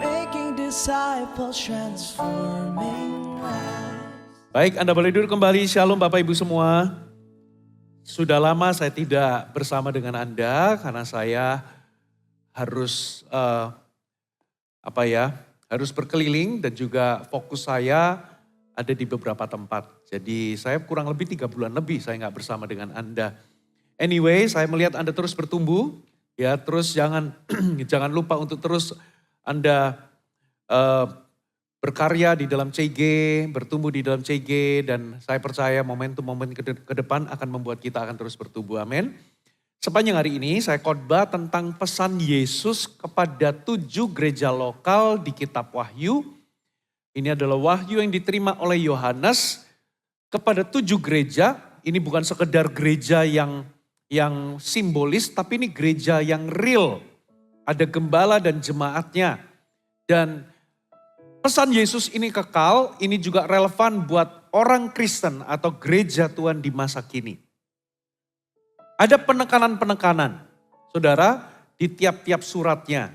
making disciples, transforming lives. Baik, Anda boleh duduk kembali. Shalom Bapak Ibu semua. Sudah lama saya tidak bersama dengan Anda karena saya harus harus berkeliling dan juga fokus saya ada di beberapa tempat. Jadi saya kurang lebih 3 bulan lebih saya nggak bersama dengan Anda. Anyway, saya melihat Anda terus bertumbuh, ya terus jangan lupa untuk terus Anda berkarya di dalam CG, bertumbuh di dalam CG, dan saya percaya momentum-momentum ke depan akan membuat kita akan terus bertumbuh. Amin. Sepanjang hari ini saya khotbah tentang pesan Yesus kepada 7 gereja lokal di kitab Wahyu. Ini adalah wahyu yang diterima oleh Yohanes kepada 7 gereja. Ini bukan sekedar gereja yang simbolis, tapi ini gereja yang real. Ada gembala dan jemaatnya. Dan pesan Yesus ini kekal, ini juga relevan buat orang Kristen atau gereja Tuhan di masa kini. Ada penekanan-penekanan, saudara, di tiap-tiap suratnya.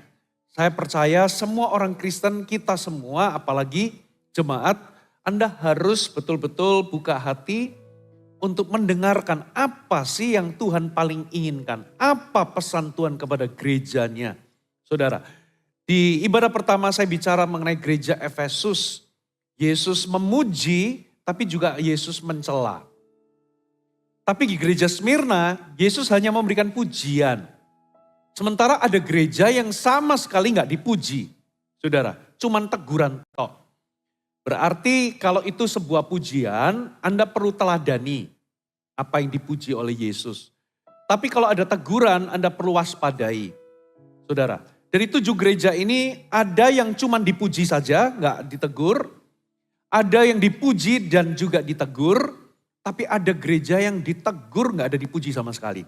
Saya percaya semua orang Kristen, kita semua, apalagi jemaat, Anda harus betul-betul buka hati untuk mendengarkan apa sih yang Tuhan paling inginkan. Apa pesan Tuhan kepada gerejanya. Saudara, di ibadah pertama saya bicara mengenai gereja Efesus. Yesus memuji, tapi juga Yesus mencela. Tapi di gereja Smyrna, Yesus hanya memberikan pujian. Sementara ada gereja yang sama sekali nggak dipuji. Saudara, cuman teguran tok. Berarti kalau itu sebuah pujian, Anda perlu teladani apa yang dipuji oleh Yesus. Tapi kalau ada teguran, Anda perlu waspadai. Saudara, dari 7 gereja ini ada yang cuman dipuji saja, nggak ditegur. Ada yang dipuji dan juga ditegur. Tapi ada gereja yang ditegur nggak ada dipuji sama sekali.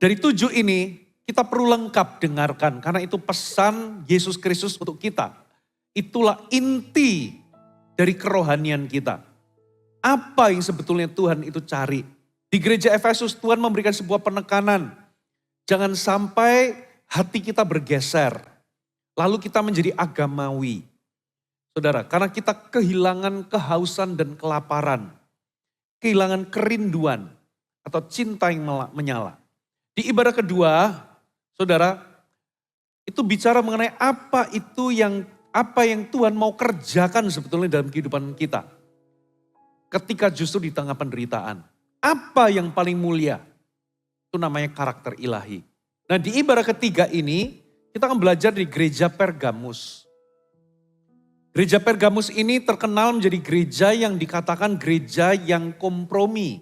Dari 7 ini kita perlu lengkap dengarkan karena itu pesan Yesus Kristus untuk kita. Itulah inti dari kerohanian kita. Apa yang sebetulnya Tuhan itu cari. Di gereja Efesus Tuhan memberikan sebuah penekanan. Jangan sampai hati kita bergeser. Lalu kita menjadi agamawi. Saudara, karena kita kehilangan kehausan dan kelaparan. Kehilangan kerinduan atau cinta yang menyala. Di ibadah kedua, saudara, itu bicara mengenai apa yang Tuhan mau kerjakan sebetulnya dalam kehidupan kita. Ketika justru di tengah penderitaan. Apa yang paling mulia? Itu namanya karakter ilahi. Nah di ibadah ketiga ini, kita akan belajar di gereja Pergamus. Gereja Pergamus ini terkenal menjadi gereja yang dikatakan gereja yang kompromi.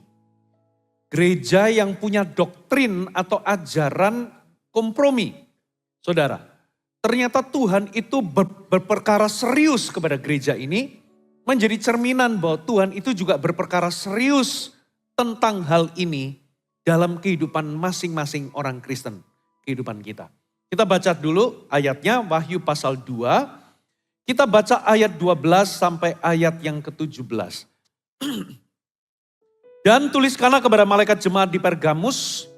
Gereja yang punya doktrin atau ajaran kompromi. Saudara, ternyata Tuhan itu berperkara serius kepada gereja ini. Menjadi cerminan bahwa Tuhan itu juga berperkara serius tentang hal ini dalam kehidupan masing-masing orang Kristen. Kehidupan kita. Kita baca dulu ayatnya Wahyu pasal 2. Kita baca ayat 12 sampai ayat yang ke-17. Dan tuliskanlah kepada malaikat jemaat di Pergamus,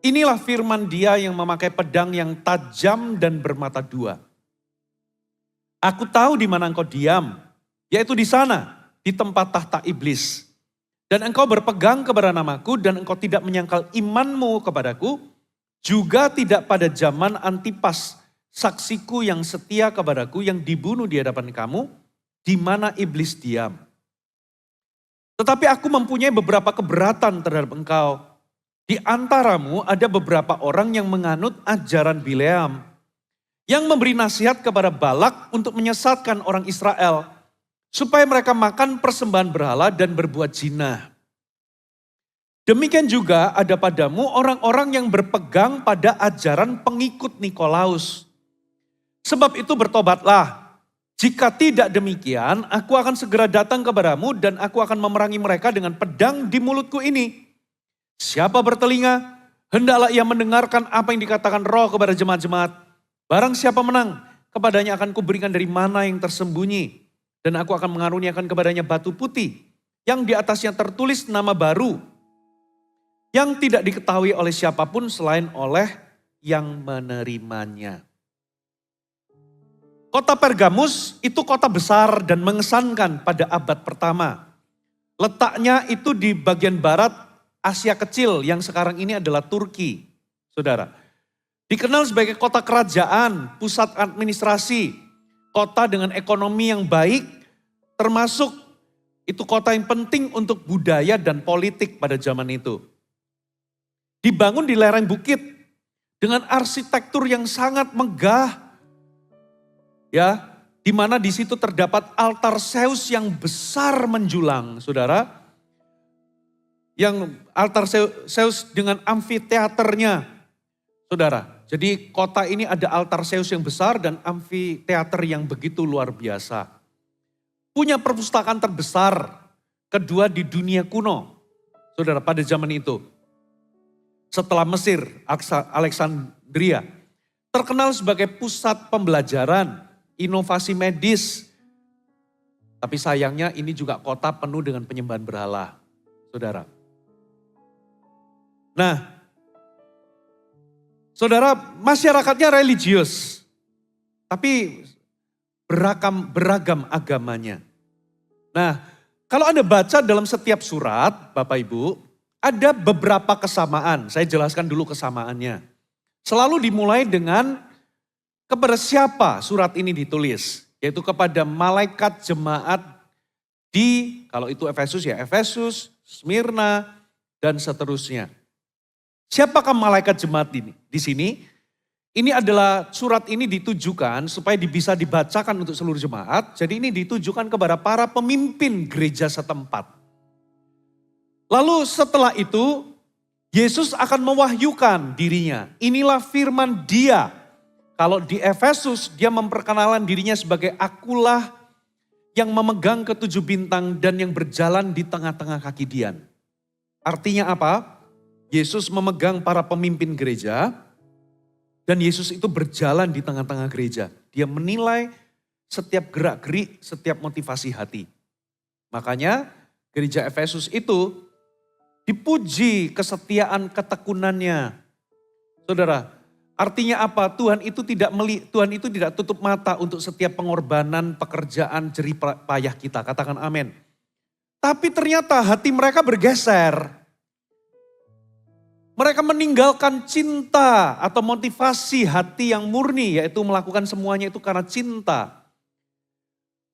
inilah firman Dia yang memakai pedang yang tajam dan bermata 2. Aku tahu di mana engkau diam, yaitu di sana, di tempat tahta iblis. Dan engkau berpegang kepada namaku dan engkau tidak menyangkal imanmu kepadaku, juga tidak pada zaman Antipas, saksiku yang setia kepadaku yang dibunuh di hadapan kamu, di mana iblis diam. Tetapi aku mempunyai beberapa keberatan terhadap engkau. Di antaramu ada beberapa orang yang menganut ajaran Bileam, yang memberi nasihat kepada Balak untuk menyesatkan orang Israel, supaya mereka makan persembahan berhala dan berbuat zina. Demikian juga ada padamu orang-orang yang berpegang pada ajaran pengikut Nikolaus. Sebab itu bertobatlah. Jika tidak demikian, aku akan segera datang kepadamu dan aku akan memerangi mereka dengan pedang di mulutku ini. Siapa bertelinga, hendaklah ia mendengarkan apa yang dikatakan Roh kepada jemaat-jemaat. Barang siapa menang, kepadanya akan kuberikan dari mana yang tersembunyi. Dan aku akan mengaruniakan kepadanya batu putih, yang di atasnya tertulis nama baru, yang tidak diketahui oleh siapapun selain oleh yang menerimanya. Kota Pergamus itu kota besar dan mengesankan pada abad pertama. Letaknya itu di bagian barat Asia Kecil yang sekarang ini adalah Turki, saudara. Dikenal sebagai kota kerajaan, pusat administrasi, kota dengan ekonomi yang baik, termasuk itu kota yang penting untuk budaya dan politik pada zaman itu. Dibangun di lereng bukit dengan arsitektur yang sangat megah, ya, di mana di situ terdapat altar Zeus yang besar menjulang, saudara. Yang altar Zeus dengan amfiteaternya, saudara. Jadi kota ini ada altar Zeus yang besar dan amfiteater yang begitu luar biasa. Punya perpustakaan terbesar, kedua di dunia kuno, saudara, pada zaman itu. Setelah Mesir, Alexandria, terkenal sebagai pusat pembelajaran, inovasi medis. Tapi sayangnya ini juga kota penuh dengan penyembahan berhala, saudara. Nah, saudara, masyarakatnya religius, tapi beragam agamanya. Nah, kalau Anda baca dalam setiap surat, Bapak Ibu, ada beberapa kesamaan. Saya jelaskan dulu kesamaannya. Selalu dimulai dengan kepada siapa surat ini ditulis, yaitu kepada malaikat jemaat di, kalau itu Efesus ya Efesus, Smyrna, dan seterusnya. Siapakah malaikat jemaat ini? Di sini, ini adalah surat ini ditujukan supaya bisa dibacakan untuk seluruh jemaat. Jadi ini ditujukan kepada para pemimpin gereja setempat. Lalu setelah itu, Yesus akan mewahyukan dirinya. Inilah firman Dia. Kalau di Efesus, dia memperkenalkan dirinya sebagai akulah yang memegang ketujuh bintang dan yang berjalan di tengah-tengah kaki Dian. Artinya apa? Yesus memegang para pemimpin gereja dan Yesus itu berjalan di tengah-tengah gereja. Dia menilai setiap gerak-gerik, setiap motivasi hati. Makanya gereja Efesus itu dipuji kesetiaan ketekunannya. Saudara, artinya apa? Tuhan itu tidak tutup mata untuk setiap pengorbanan, pekerjaan, jerih payah kita. Katakan amin. Tapi ternyata hati mereka bergeser. Mereka meninggalkan cinta atau motivasi hati yang murni, yaitu melakukan semuanya itu karena cinta.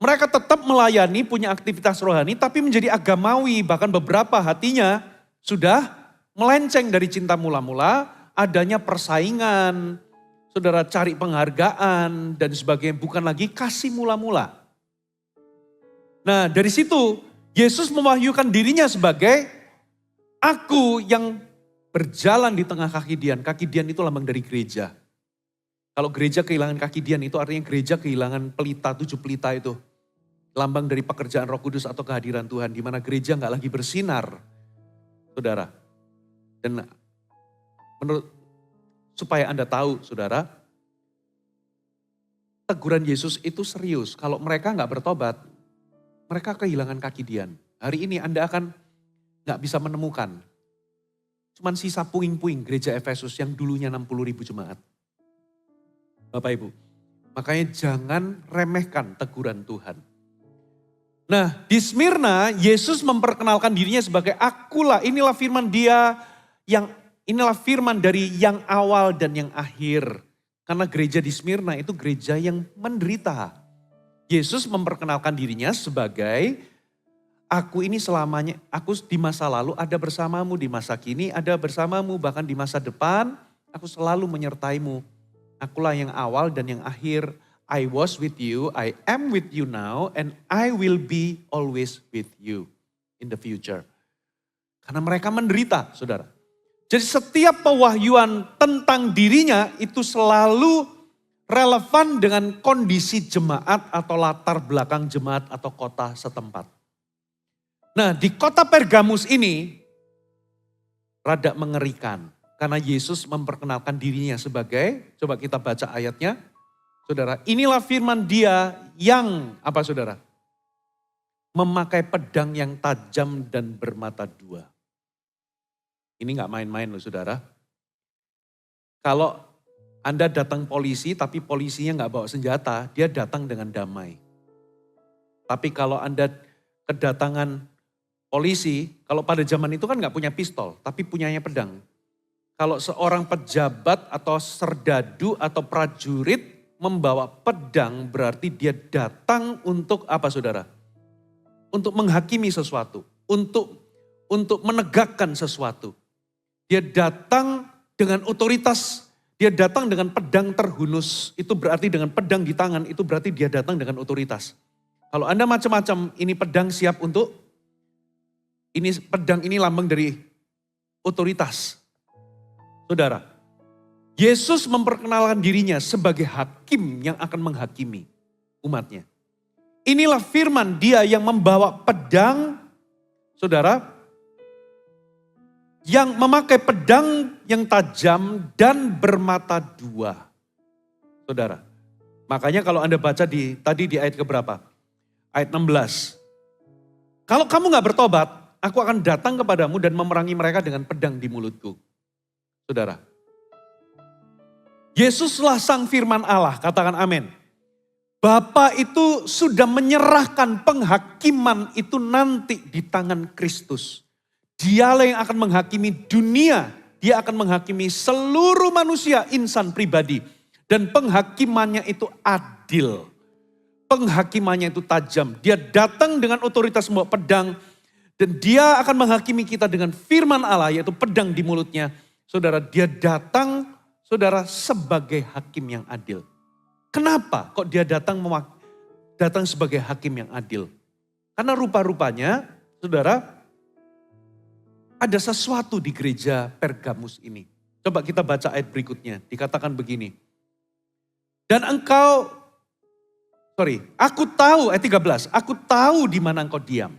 Mereka tetap melayani, punya aktivitas rohani, tapi menjadi agamawi. Bahkan beberapa hatinya sudah melenceng dari cinta mula-mula, adanya persaingan, saudara, cari penghargaan, dan sebagainya. Bukan lagi kasih mula-mula. Nah, dari situ Yesus mewahyukan dirinya sebagai aku yang berjalan di tengah kaki Dian. Kaki Dian itu lambang dari gereja. Kalau gereja kehilangan kaki Dian itu artinya gereja kehilangan pelita, 7 pelita itu. Lambang dari pekerjaan Roh Kudus atau kehadiran Tuhan. Di mana gereja gak lagi bersinar, saudara. Dan supaya Anda tahu, saudara, teguran Yesus itu serius. Kalau mereka gak bertobat, mereka kehilangan kaki Dian. Hari ini Anda akan gak bisa menemukan. Cuman sisa puing-puing gereja Efesus yang dulunya 60.000 jemaat. Bapak Ibu, makanya jangan remehkan teguran Tuhan. Nah, di Smyrna Yesus memperkenalkan dirinya sebagai akulah, inilah firman Dia inilah firman dari yang awal dan yang akhir. Karena gereja di Smyrna itu gereja yang menderita. Yesus memperkenalkan dirinya sebagai aku ini selamanya, aku di masa lalu ada bersamamu, di masa kini ada bersamamu, bahkan di masa depan aku selalu menyertaimu. Akulah yang awal dan yang akhir. I was with you, I am with you now, and I will be always with you in the future. Karena mereka menderita, saudara. Jadi setiap pewahyuan tentang dirinya itu selalu relevan dengan kondisi jemaat atau latar belakang jemaat atau kota setempat. Nah, di kota Pergamus ini rada mengerikan. Karena Yesus memperkenalkan dirinya sebagai, coba kita baca ayatnya. Saudara, inilah firman Dia yang, apa saudara? Memakai pedang yang tajam dan bermata dua. Ini gak main-main loh saudara. Kalau Anda datang polisi tapi polisinya nggak bawa senjata, dia datang dengan damai. Tapi kalau Anda kedatangan polisi, kalau pada zaman itu kan nggak punya pistol, tapi punyanya pedang. Kalau seorang pejabat atau serdadu atau prajurit membawa pedang, berarti dia datang untuk apa saudara? Untuk menghakimi sesuatu, untuk menegakkan sesuatu. Dia datang dengan otoritas, dia datang dengan pedang terhunus, itu berarti dengan pedang di tangan, itu berarti dia datang dengan otoritas. Kalau Anda macam-macam, ini pedang siap untuk, ini pedang ini lambang dari otoritas. Saudara, Yesus memperkenalkan dirinya sebagai hakim yang akan menghakimi umatnya. Inilah firman dia yang membawa pedang, saudara, yang memakai pedang yang tajam dan bermata dua. Saudara, makanya kalau Anda baca tadi di ayat keberapa? Ayat 16. Kalau kamu gak bertobat, aku akan datang kepadamu dan memerangi mereka dengan pedang di mulutku. Saudara, Yesuslah sang firman Allah, katakan amin. Bapa itu sudah menyerahkan penghakiman itu nanti di tangan Kristus. Dialah yang akan menghakimi dunia, dia akan menghakimi seluruh manusia, insan pribadi. Dan penghakimannya itu adil. Penghakimannya itu tajam. Dia datang dengan otoritas membawa pedang. Dan dia akan menghakimi kita dengan firman Allah, yaitu pedang di mulutnya. Saudara, dia datang, saudara, sebagai hakim yang adil. Kenapa kok dia datang sebagai hakim yang adil? Karena rupa-rupanya, saudara, ada sesuatu di gereja Pergamus ini. Coba kita baca ayat berikutnya, dikatakan begini. Dan aku tahu, ayat 13, aku tahu di mana engkau diam.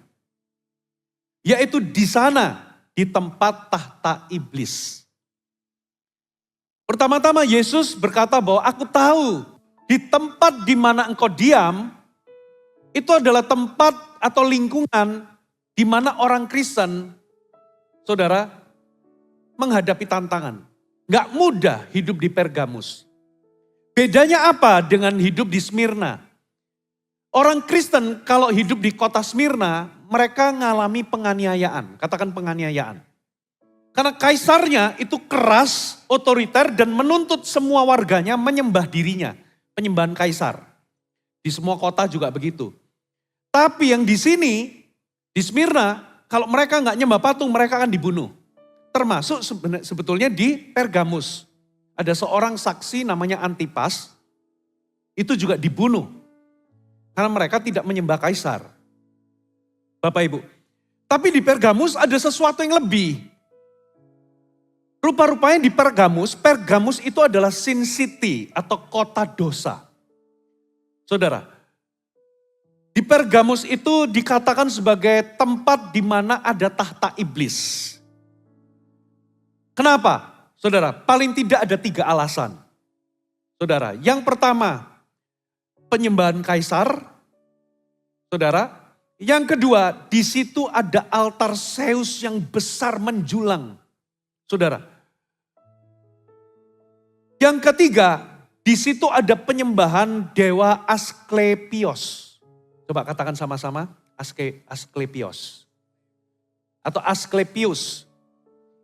Yaitu di sana, di tempat tahta iblis. Pertama-tama Yesus berkata bahwa aku tahu di tempat di mana engkau diam, itu adalah tempat atau lingkungan di mana orang Kristen, saudara, menghadapi tantangan. Gak mudah hidup di Pergamus. Bedanya apa dengan hidup di Smyrna? Orang Kristen kalau hidup di kota Smyrna, mereka mengalami penganiayaan. Katakan penganiayaan. Karena kaisarnya itu keras, otoriter dan menuntut semua warganya menyembah dirinya. Penyembahan kaisar. Di semua kota juga begitu. Tapi yang di sini, di Smyrna, kalau mereka nggak nyembah patung, mereka akan dibunuh. Termasuk sebetulnya di Pergamus. Ada seorang saksi namanya Antipas, itu juga dibunuh. Karena mereka tidak menyembah kaisar. Bapak Ibu. Tapi di Pergamus ada sesuatu yang lebih. Rupa-rupanya di Pergamus itu adalah sin city atau kota dosa. Saudara, di Pergamus itu dikatakan sebagai tempat di mana ada tahta iblis. Kenapa? Saudara, paling tidak ada 3 alasan. Saudara, yang pertama, penyembahan kaisar. Saudara, yang kedua, di situ ada altar Zeus yang besar menjulang. Saudara, yang ketiga, di situ ada penyembahan dewa Asklepios. Coba katakan sama-sama, Asklepios. Atau Asklepius.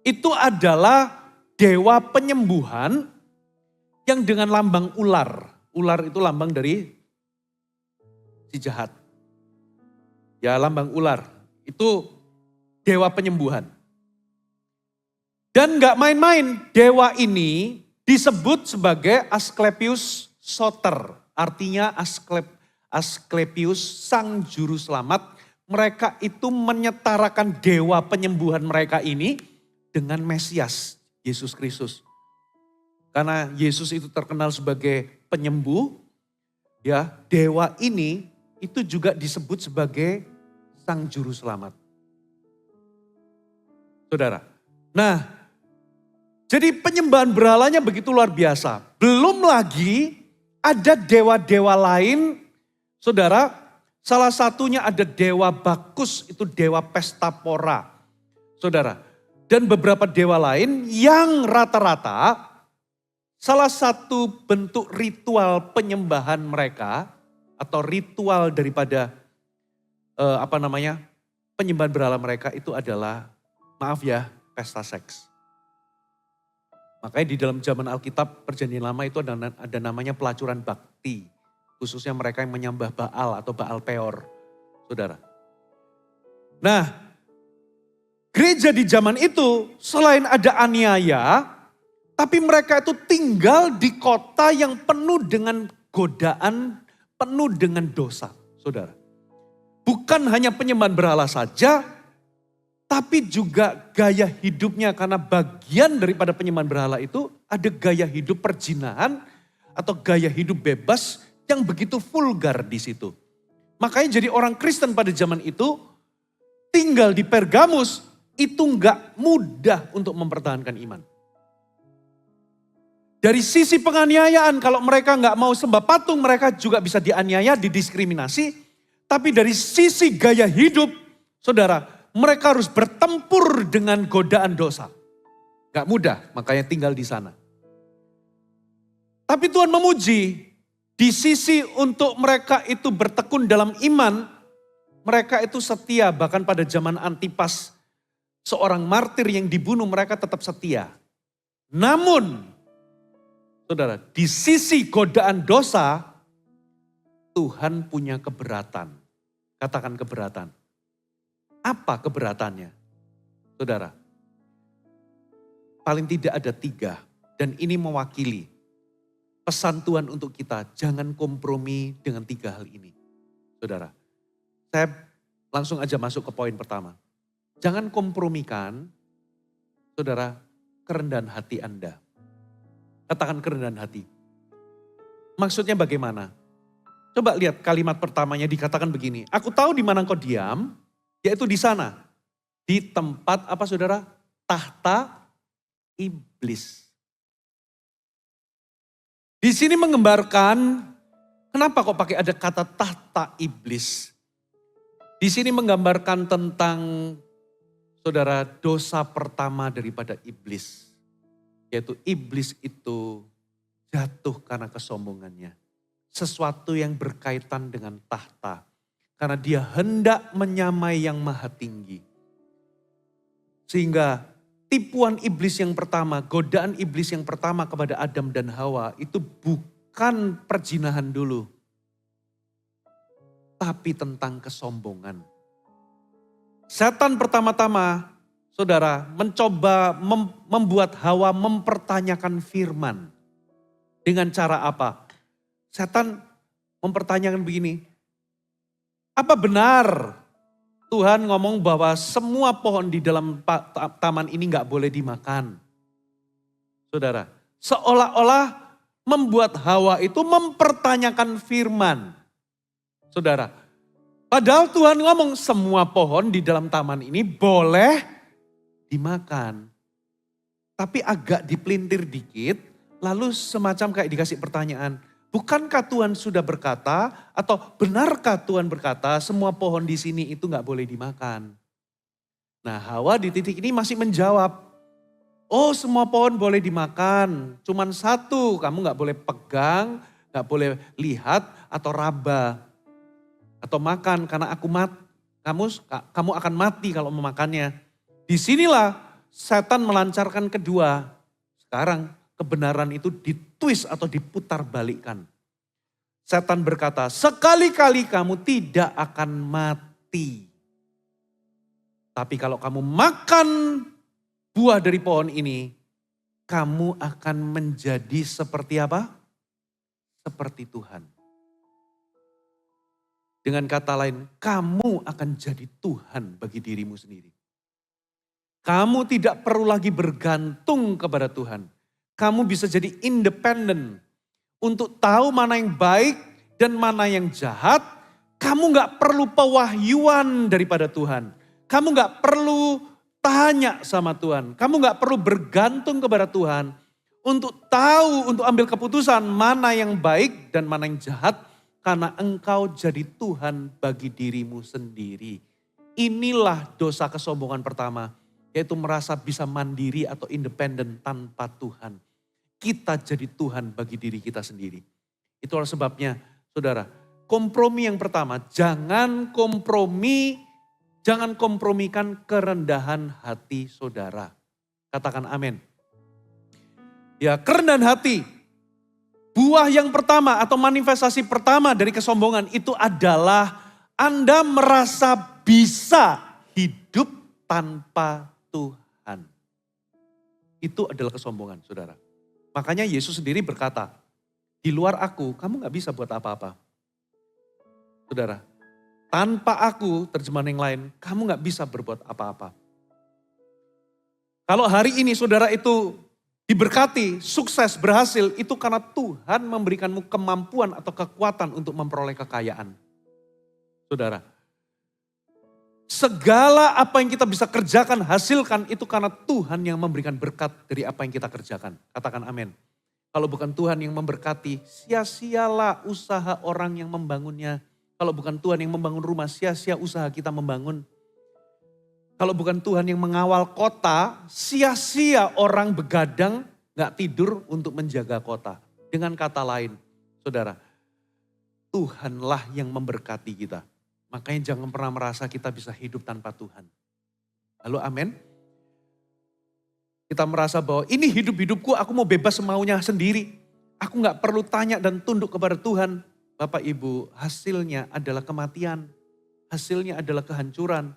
Itu adalah dewa penyembuhan yang dengan lambang ular. Ular itu lambang dari si jahat. Ya, lambang ular. Itu dewa penyembuhan. Dan gak main-main, dewa ini disebut sebagai Asklepius Soter. Artinya Asklepius sang juru selamat. Mereka itu menyetarakan dewa penyembuhan mereka ini dengan Mesias, Yesus Kristus. Karena Yesus itu terkenal sebagai penyembuh, ya, dewa ini itu juga disebut sebagai sang juru selamat. Saudara, nah, jadi penyembahan berhalanya begitu luar biasa. Belum lagi ada dewa-dewa lain, saudara. Salah satunya ada dewa Bakus, itu dewa pesta pora. Saudara, dan beberapa dewa lain yang rata-rata salah satu bentuk ritual penyembahan mereka atau ritual daripada penyembahan berhala mereka itu adalah, maaf ya, pesta seks. Makanya di dalam zaman Alkitab Perjanjian Lama itu ada namanya pelacuran bakti. Khususnya mereka yang menyembah Baal atau Baal Peor, saudara. Nah, gereja di zaman itu selain ada aniaya, tapi mereka itu tinggal di kota yang penuh dengan godaan, penuh dengan dosa, saudara. Bukan hanya penyembahan berhala saja, tapi juga gaya hidupnya, karena bagian daripada penyembahan berhala itu ada gaya hidup perjinahan atau gaya hidup bebas yang begitu vulgar di situ. Makanya jadi orang Kristen pada zaman itu tinggal di Pergamus itu nggak mudah untuk mempertahankan iman. Dari sisi penganiayaan, kalau mereka nggak mau sembah patung, mereka juga bisa dianiaya, didiskriminasi. Tapi dari sisi gaya hidup, saudara, mereka harus bertempur dengan godaan dosa. Gak mudah, makanya tinggal di sana. Tapi Tuhan memuji, di sisi untuk mereka itu bertekun dalam iman, mereka itu setia, bahkan pada zaman Antipas, seorang martir yang dibunuh, mereka tetap setia. Namun, saudara, di sisi godaan dosa, Tuhan punya keberatan. Katakan keberatan. Apa keberatannya? Saudara, paling tidak ada 3. Dan ini mewakili pesan Tuhan untuk kita. Jangan kompromi dengan 3 hal ini. Saudara, saya langsung aja masuk ke poin pertama. Jangan kompromikan, saudara, kerendahan hati Anda. Katakan kerendahan hati. Maksudnya bagaimana? Coba lihat kalimat pertamanya dikatakan begini. Aku tahu di mana engkau diam, yaitu di sana. Di tempat apa saudara? Tahta iblis. Di sini menggambarkan, kenapa kok pakai ada kata tahta iblis? Di sini menggambarkan tentang, saudara, dosa pertama daripada iblis. Yaitu iblis itu jatuh karena kesombongannya. Sesuatu yang berkaitan dengan tahta. Karena dia hendak menyamai yang maha tinggi. Sehingga tipuan iblis yang pertama, godaan iblis yang pertama kepada Adam dan Hawa itu bukan perzinahan dulu. Tapi tentang kesombongan. Setan pertama-tama, saudara, mencoba membuat Hawa mempertanyakan firman. Dengan cara apa? Setan mempertanyakan begini, apa benar Tuhan ngomong bahwa semua pohon di dalam taman ini gak boleh dimakan? Saudara, seolah-olah membuat Hawa itu mempertanyakan firman. Saudara, padahal Tuhan ngomong semua pohon di dalam taman ini boleh dimakan. Tapi agak dipelintir dikit, lalu semacam kayak dikasih pertanyaan, bukankah Tuhan sudah berkata atau benarkah Tuhan berkata semua pohon di sini itu gak boleh dimakan? Nah, Hawa di titik ini masih menjawab, oh semua pohon boleh dimakan, cuman satu kamu gak boleh pegang, gak boleh lihat atau raba. Atau makan karena kamu akan mati kalau memakannya. Disinilah setan melancarkan kedua. Sekarang kebenaran itu ditwist atau diputar balikkan. Setan berkata, sekali-kali kamu tidak akan mati. Tapi kalau kamu makan buah dari pohon ini, kamu akan menjadi seperti apa? Seperti Tuhan. Dengan kata lain, kamu akan jadi Tuhan bagi dirimu sendiri. Kamu tidak perlu lagi bergantung kepada Tuhan. Kamu bisa jadi independen. Untuk tahu mana yang baik dan mana yang jahat. Kamu gak perlu pewahyuan daripada Tuhan. Kamu gak perlu tanya sama Tuhan. Kamu gak perlu bergantung kepada Tuhan. Untuk tahu, untuk ambil keputusan mana yang baik dan mana yang jahat. Karena engkau jadi Tuhan bagi dirimu sendiri. Inilah dosa kesombongan pertama. Yaitu merasa bisa mandiri atau independen tanpa Tuhan. kita jadi Tuhan bagi diri kita sendiri. Itulah sebabnya saudara, kompromi yang pertama, jangan kompromikan kerendahan hati saudara. Katakan amin. Ya, kerendahan hati. Buah yang pertama atau manifestasi pertama dari kesombongan itu adalah Anda merasa bisa hidup tanpa Tuhan. Itu adalah kesombongan, saudara. Makanya Yesus sendiri berkata, di luar aku, kamu gak bisa buat apa-apa. Saudara, tanpa aku, terjemahan yang lain, kamu gak bisa berbuat apa-apa. Kalau hari ini saudara itu diberkati, sukses, berhasil, itu karena Tuhan memberikanmu kemampuan atau kekuatan untuk memperoleh kekayaan. Saudara, segala apa yang kita bisa kerjakan, hasilkan itu karena Tuhan yang memberikan berkat dari apa yang kita kerjakan. Katakan amin. Kalau bukan Tuhan yang memberkati, sia-sialah usaha orang yang membangunnya. Kalau bukan Tuhan yang membangun rumah, sia-sia usaha kita membangun. Kalau bukan Tuhan yang mengawal kota, sia-sia orang begadang gak tidur untuk menjaga kota. Dengan kata lain, saudara, Tuhanlah yang memberkati kita. Makanya jangan pernah merasa kita bisa hidup tanpa Tuhan. Halo, amin. Kita merasa bahwa ini hidup-hidupku, aku mau bebas semaunya sendiri. Aku gak perlu tanya dan tunduk kepada Tuhan. Bapak Ibu, hasilnya adalah kematian. Hasilnya adalah kehancuran.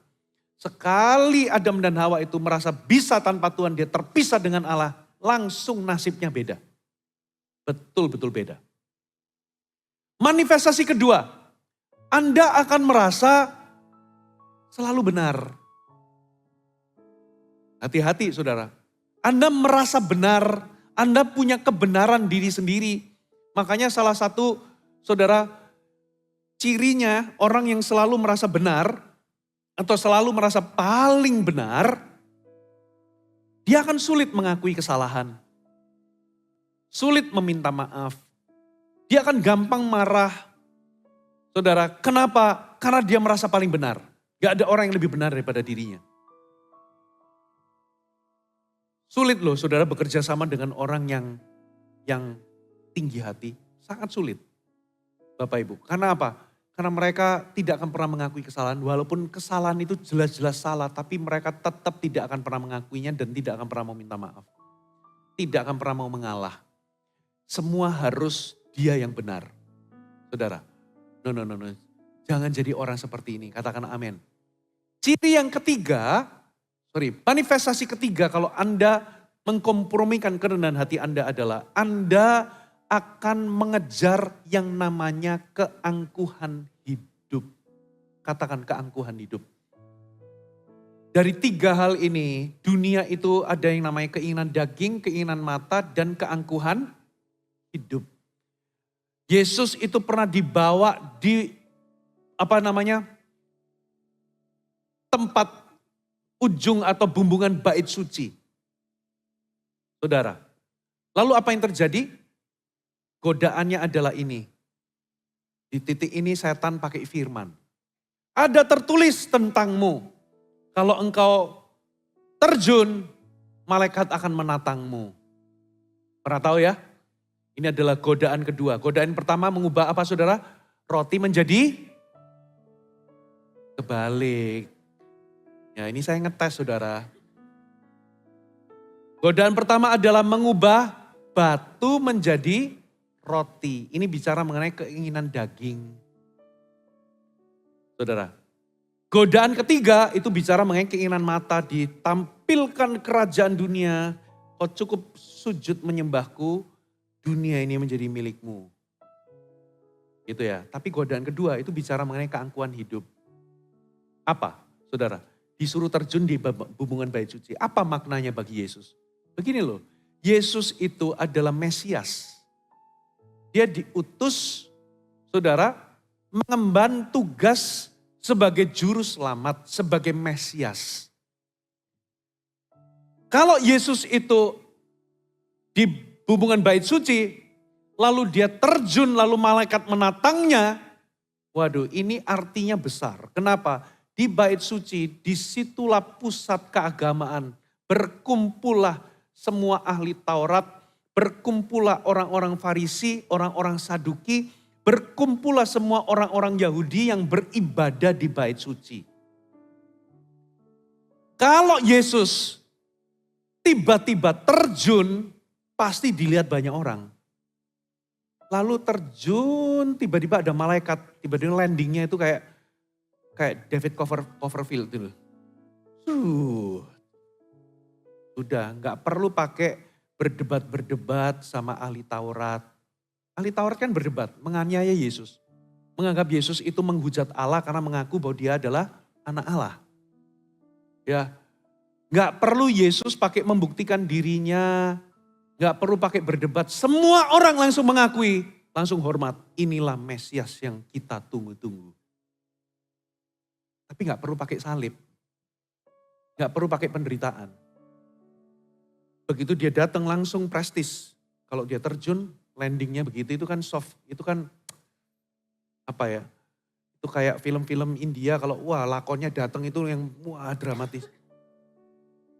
Sekali Adam dan Hawa itu merasa bisa tanpa Tuhan, dia terpisah dengan Allah. Langsung nasibnya beda. Betul-betul beda. Manifestasi kedua. Anda akan merasa selalu benar. Hati-hati saudara. Anda merasa benar, Anda punya kebenaran diri sendiri. Makanya salah satu saudara, cirinya orang yang selalu merasa benar atau selalu merasa paling benar, dia akan sulit mengakui kesalahan. Sulit meminta maaf. Dia akan gampang marah. Saudara, kenapa? Karena dia merasa paling benar. Gak ada orang yang lebih benar daripada dirinya. Sulit loh saudara bekerja sama dengan orang yang tinggi hati. Sangat sulit. Bapak Ibu. Karena apa? Karena mereka tidak akan pernah mengakui kesalahan. Walaupun kesalahan itu jelas-jelas salah. Tapi mereka tetap tidak akan pernah mengakuinya dan tidak akan pernah mau minta maaf. Tidak akan pernah mau mengalah. Semua harus dia yang benar. Saudara. No. Jangan jadi orang seperti ini. Katakan amin. Ciri yang ketiga, manifestasi ketiga kalau Anda mengkompromikan kerendahan hati Anda adalah Anda akan mengejar yang namanya keangkuhan hidup. Katakan keangkuhan hidup. Dari tiga hal ini, dunia itu ada yang namanya keinginan daging, keinginan mata, dan keangkuhan hidup. Yesus itu pernah dibawa di tempat ujung atau bumbungan bait suci. Saudara, lalu apa yang terjadi? Godaannya adalah ini. Di titik ini setan pakai firman. Ada tertulis tentangmu. Kalau engkau terjun, malaikat akan menatangmu. Pernah tahu ya? Ini adalah godaan kedua. Godaan pertama mengubah apa saudara? Roti menjadi kebalik. Ya ini saya ngetes saudara. Godaan pertama adalah mengubah batu menjadi roti. Ini bicara mengenai keinginan daging. Saudara. Godaan ketiga itu bicara mengenai keinginan mata. Ditampilkan kerajaan dunia. Kau cukup sujud menyembahku. Dunia ini menjadi milikmu. Gitu ya. Tapi godaan kedua itu bicara mengenai keangkuhan hidup. Apa saudara? Disuruh terjun di bumbungan bait suci. Apa maknanya bagi Yesus? Begini loh. Yesus itu adalah Mesias. Dia diutus saudara mengemban tugas sebagai juru selamat. Sebagai Mesias. Kalau Yesus itu di hubungan bait suci, lalu dia terjun, lalu malaikat menatangnya. Waduh, ini artinya besar. Kenapa? Di bait suci, disitulah pusat keagamaan. Berkumpullah semua ahli Taurat, berkumpullah orang-orang Farisi, orang-orang Saduki, berkumpullah semua orang-orang Yahudi yang beribadah di bait suci. Kalau Yesus tiba-tiba terjun, pasti dilihat banyak orang. Lalu terjun, tiba-tiba ada malaikat, tiba-tiba landingnya itu kayak David Copperfield itu. Udah nggak perlu pakai berdebat-berdebat sama ahli Taurat. Ahli Taurat kan berdebat, menganiaya Yesus. Menganggap Yesus itu menghujat Allah karena mengaku bahwa dia adalah anak Allah. Ya, nggak perlu Yesus pakai membuktikan dirinya, nggak perlu pakai berdebat. Semua orang langsung mengakui, langsung hormat. Inilah Mesias yang kita tunggu-tunggu. Tapi nggak perlu pakai salib, nggak perlu pakai penderitaan. Begitu dia datang langsung prestis. Kalau dia terjun, landingnya begitu, itu kan soft, itu kan apa ya? Itu kayak film-film India kalau wah lakonnya datang itu yang wah dramatis.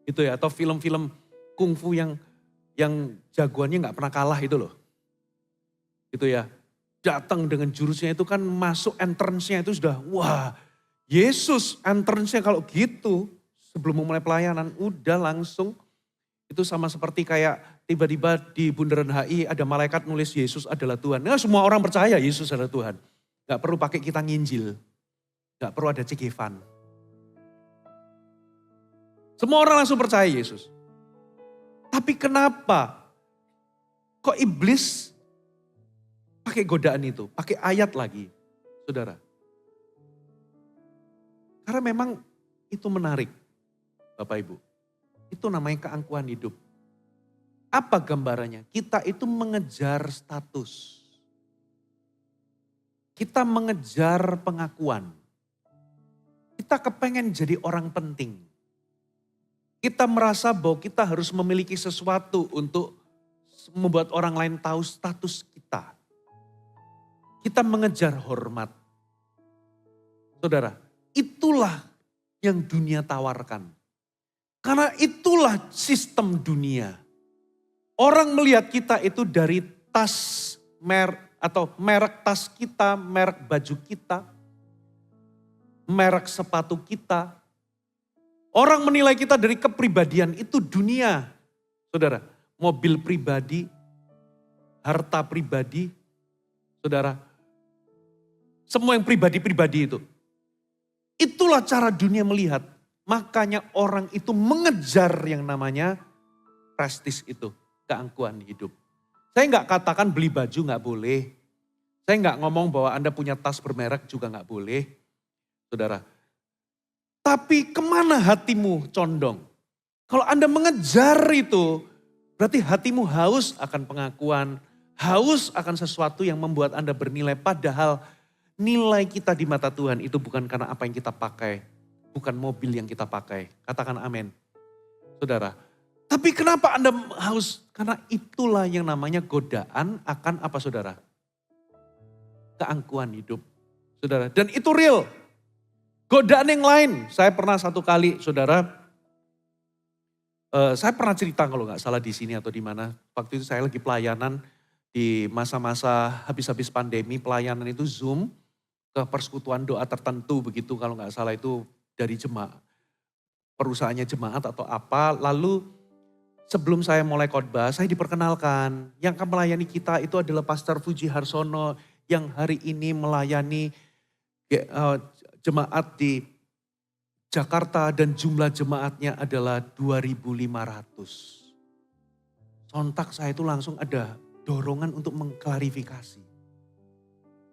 Itu ya, atau film-film kungfu yang jagoannya nggak pernah kalah itu loh. Itu ya, datang dengan jurusnya itu kan masuk entrance-nya itu sudah wah. Yesus entrance-nya kalau gitu sebelum memulai pelayanan udah langsung itu sama seperti kayak tiba-tiba di Bundaran HI ada malaikat nulis Yesus adalah Tuhan. Nah, semua orang percaya Yesus adalah Tuhan. Gak perlu pakai kita nginjil. Gak perlu ada cegevan. Semua orang langsung percaya Yesus. Tapi kenapa kok iblis pakai godaan itu, pakai ayat lagi, saudara? Karena memang itu menarik, Bapak Ibu. Itu namanya keangkuhan hidup. Apa gambarannya? Kita itu mengejar status. Kita mengejar pengakuan. Kita kepengen jadi orang penting. Kita merasa bahwa kita harus memiliki sesuatu untuk membuat orang lain tahu status kita. Kita mengejar hormat. Saudara, itulah yang dunia tawarkan. Karena itulah sistem dunia. Orang melihat kita itu dari tas atau merek tas kita, merek baju kita, merek sepatu kita. Orang menilai kita dari kepribadian, itu dunia. Saudara, mobil pribadi, harta pribadi, saudara. Semua yang pribadi-pribadi itu. Itulah cara dunia melihat. Makanya orang itu mengejar yang namanya prestis itu, keangkuhan hidup. Saya nggak katakan beli baju nggak boleh. Saya nggak ngomong bahwa Anda punya tas bermerek juga nggak boleh, saudara. Tapi kemana hatimu condong? Kalau Anda mengejar itu, berarti hatimu haus akan pengakuan, haus akan sesuatu yang membuat Anda bernilai. Padahal nilai kita di mata Tuhan itu bukan karena apa yang kita pakai, bukan mobil yang kita pakai. Katakan amin. Saudara, tapi kenapa Anda haus? Karena itulah yang namanya godaan akan apa saudara? Keangkuhan hidup. Saudara, dan itu real. Godaan yang lain, saya pernah satu kali saudara, saya pernah cerita kalau nggak salah di sini atau di mana. Waktu itu saya lagi pelayanan di masa-masa habis-habis pandemi, pelayanan itu Zoom ke persekutuan doa tertentu begitu kalau nggak salah itu dari jemaat, perusahaannya jemaat atau apa. Lalu sebelum saya mulai khotbah, saya diperkenalkan. Yang akan melayani kita itu adalah Pastor Fuji Harsono yang hari ini melayani jemaat di Jakarta dan jumlah jemaatnya adalah 2.500. Sontak saya itu langsung ada dorongan untuk mengklarifikasi.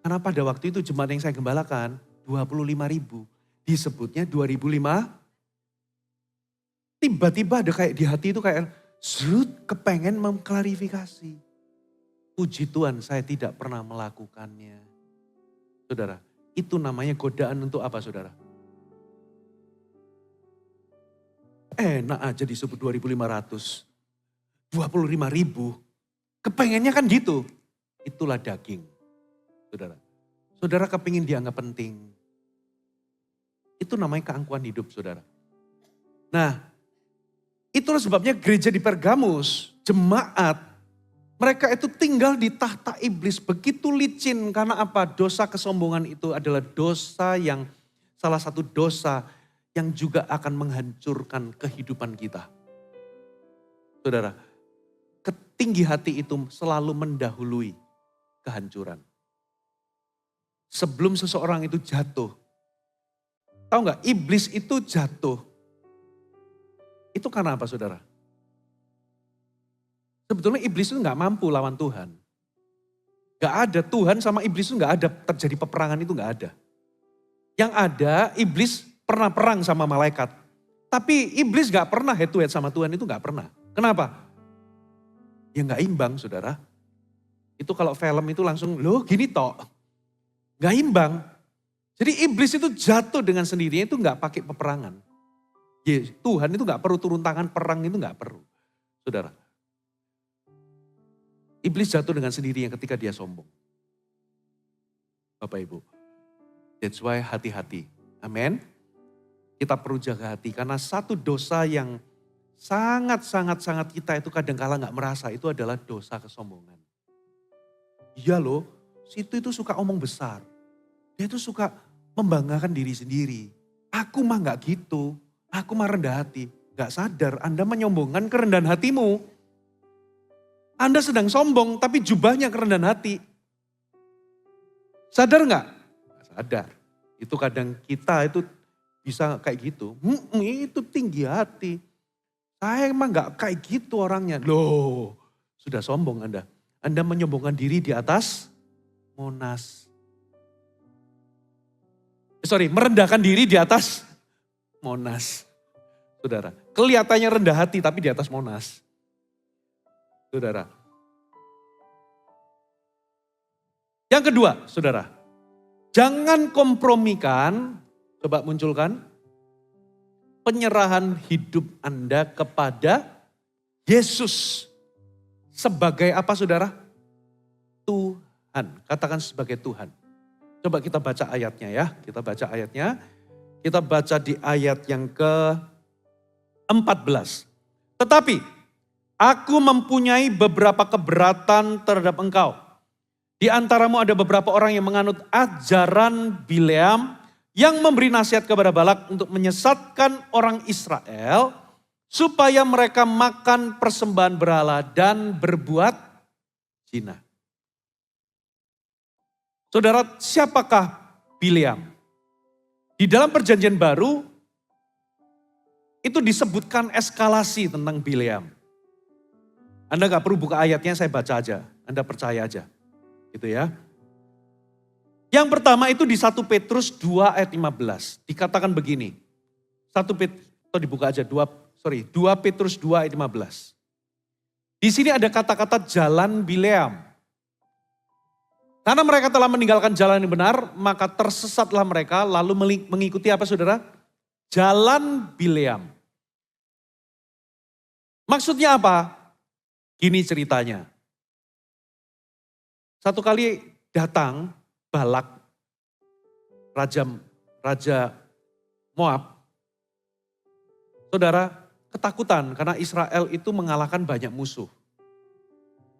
Karena pada waktu itu jemaat yang saya gembalakan 25.000. Disebutnya 2.500. Tiba-tiba ada kayak di hati itu kayak kepengen mengklarifikasi. Puji Tuhan saya tidak pernah melakukannya. Saudara, itu namanya godaan untuk apa saudara? Enak aja disebut 2.500. 25.000. Kepengennya kan gitu. Itulah daging. Saudara. Saudara kepingin dianggap penting. Itu namanya keangkuhan hidup saudara. Nah, itulah sebabnya gereja di Pergamus, jemaat Mereka itu tinggal di tahta iblis, begitu licin. Karena apa? Dosa kesombongan itu adalah dosa yang, salah satu dosa yang juga akan menghancurkan kehidupan kita. Saudara, ketinggi hati itu selalu mendahului kehancuran. Sebelum seseorang itu jatuh, tahu nggak? Iblis itu jatuh. Itu karena apa, saudara? Sebetulnya iblis itu nggak mampu lawan Tuhan. Nggak ada, Tuhan sama iblis itu nggak ada, terjadi peperangan itu nggak ada. Yang ada, iblis pernah perang sama malaikat. Tapi iblis nggak pernah head to head sama Tuhan, itu nggak pernah. Kenapa? Ya nggak imbang, saudara. Itu kalau film itu langsung, loh gini tok. Nggak imbang. Jadi iblis itu jatuh dengan sendirinya, itu nggak pakai peperangan. Ya, Tuhan itu nggak perlu turun tangan perang, itu nggak perlu. Saudara. Iblis jatuh dengan sendirinya ketika dia sombong. Bapak Ibu. That's why hati-hati. Amin. Kita perlu jaga hati karena satu dosa yang sangat kita itu kadang-kala gak merasa itu adalah dosa kesombongan. Iya loh, situ itu suka omong besar. Dia itu suka membanggakan diri sendiri. Aku mah gak gitu, aku mah rendah hati. Gak sadar Anda menyombongkan kerendahan hatimu. Anda sedang sombong tapi jubahnya kerendahan hati. Sadar nggak? Sadar. Itu kadang kita itu bisa kayak gitu. Itu tinggi hati. Saya emang nggak kayak gitu orangnya. Loh, sudah sombong Anda. Anda menyombongkan diri di atas Monas. Merendahkan diri di atas Monas. Saudara, kelihatannya rendah hati tapi di atas Monas. Saudara. Yang kedua, saudara. Jangan kompromikan, coba munculkan, penyerahan hidup Anda kepada Yesus. Sebagai apa, saudara? Tuhan. Katakan sebagai Tuhan. Coba kita baca ayatnya ya. Kita baca ayatnya. Kita baca di ayat yang ke-14. Tetapi aku mempunyai beberapa keberatan terhadap engkau. Di antaramu ada beberapa orang yang menganut ajaran Bileam yang memberi nasihat kepada Balak untuk menyesatkan orang Israel supaya mereka makan persembahan berhala dan berbuat zina. Saudara, siapakah Bileam? Di dalam perjanjian baru itu disebutkan eskalasi tentang Bileam. Anda gak perlu buka ayatnya, saya baca aja. Anda percaya aja. Gitu ya. Yang pertama itu di 1 Petrus 2 ayat 15. Dikatakan begini. 2 Petrus 2 ayat 15. Di sini ada kata-kata jalan Bileam. Karena mereka telah meninggalkan jalan yang benar, maka tersesatlah mereka lalu mengikuti apa, saudara? Jalan Bileam. Maksudnya apa? Gini ceritanya. Satu kali datang Balak, Raja Moab. Saudara, ketakutan karena Israel itu mengalahkan banyak musuh.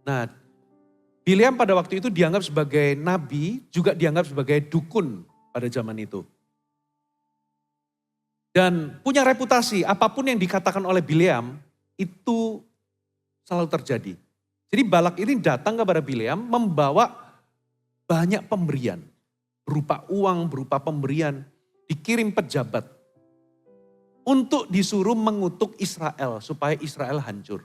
Nah, Bileam pada waktu itu dianggap sebagai nabi, juga dianggap sebagai dukun pada zaman itu. Dan punya reputasi, apapun yang dikatakan oleh Bileam, itu selalu terjadi. Jadi Balak ini datang kepada Bileam membawa banyak pemberian. Berupa uang, berupa pemberian. Dikirim pejabat. Untuk disuruh mengutuk Israel supaya Israel hancur.